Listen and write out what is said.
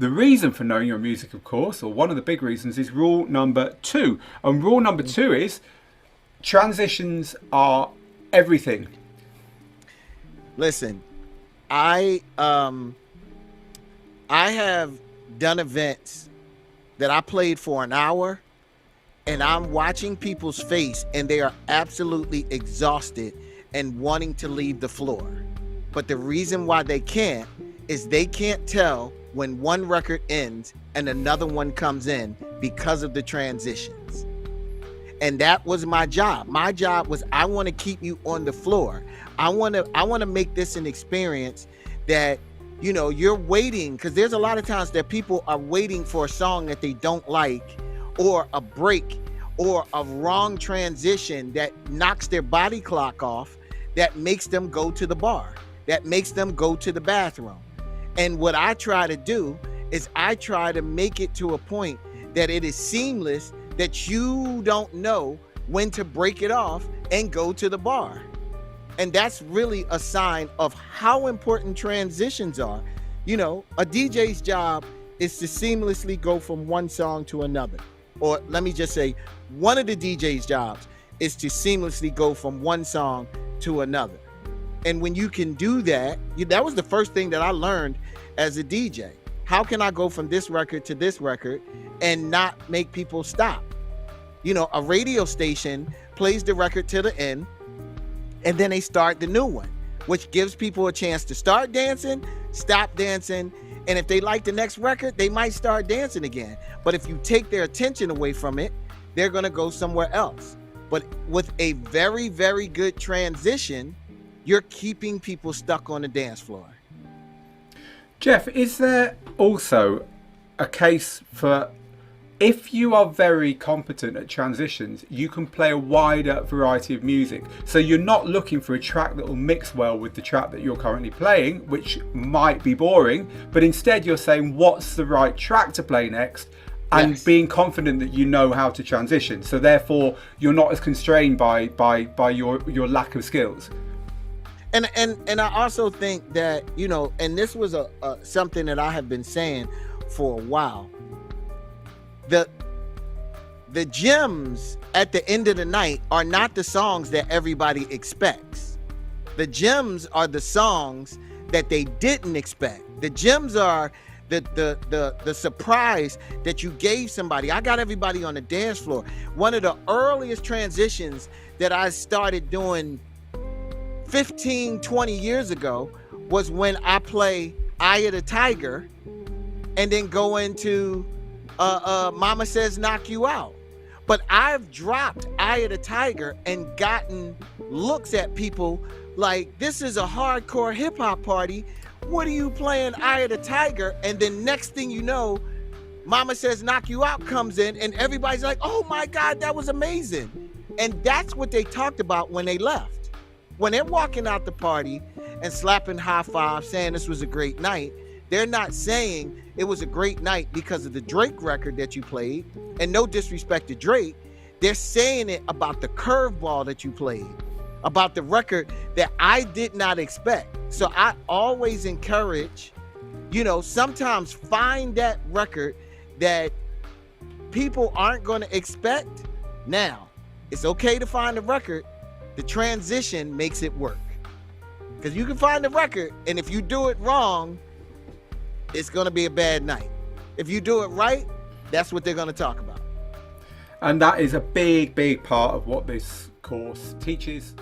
The reason for knowing your music, of course, or one of the big reasons, is rule number 2. And rule number 2 is transitions are everything. Listen, I have done events that I played for an hour, and I'm watching people's face and they are absolutely exhausted and wanting to leave the floor. But the reason why they can't is they can't tell when one record ends and another one comes in because of the transitions. And that was my job. My job was, I want to keep you on the floor. I want to make this an experience that, you know, you're waiting, because there's a lot of times that people are waiting for a song that they don't like, or a break, or a wrong transition that knocks their body clock off, that makes them go to the bar, that makes them go to the bathroom. And what I try to do is I try to make it to a point that it is seamless, that you don't know when to break it off and go to the bar. And that's really a sign of how important transitions are. You know, a DJ's job is to seamlessly go from one song to another. Or let me just say, one of the DJ's jobs is to seamlessly go from one song to another. And when you can do that, that was the first thing that I learned as a DJ. How can I go from this record to this record and not make people stop? You know, a radio station plays the record to the end, and then they start the new one, which gives people a chance to start dancing, stop dancing, and if they like the next record, they might start dancing again. But if you take their attention away from it, they're going to go somewhere else. But with a very, very good transition, you're keeping people stuck on the dance floor. Jeff, is there also a case for, if you are very competent at transitions, you can play a wider variety of music? So you're not looking for a track that will mix well with the track that you're currently playing, which might be boring, but instead you're saying what's the right track to play next, and yes, being confident that you know how to transition. So therefore you're not as constrained by your lack of skills. And I also think that, you know, and this was a something that I have been saying for a while. The gems at the end of the night are not the songs that everybody expects. The gems are the songs that they didn't expect. The gems are the surprise that you gave somebody. I got everybody on the dance floor. One of the earliest transitions that I started doing 15, 20 years ago was when I play Eye of the Tiger and then go into Mama Says Knock You Out. But I've dropped Eye of the Tiger and gotten looks at people like, this is a hardcore hip hop party. What are you playing Eye of the Tiger? And then next thing you know, Mama Says Knock You Out comes in and everybody's like, oh my God, that was amazing. And that's what they talked about when they left. When they're walking out the party and slapping high five, saying this was a great night, they're not saying it was a great night because of the Drake record that you played, and no disrespect to Drake. They're saying it about the curveball that you played, about the record that I did not expect. So I always encourage, you know, sometimes find that record that people aren't going to expect. Now, it's okay to find a record. The transition makes it work. Because you can find the record, and if you do it wrong, it's going to be a bad night. If you do it right, that's what they're going to talk about. And that is a big, big part of what this course teaches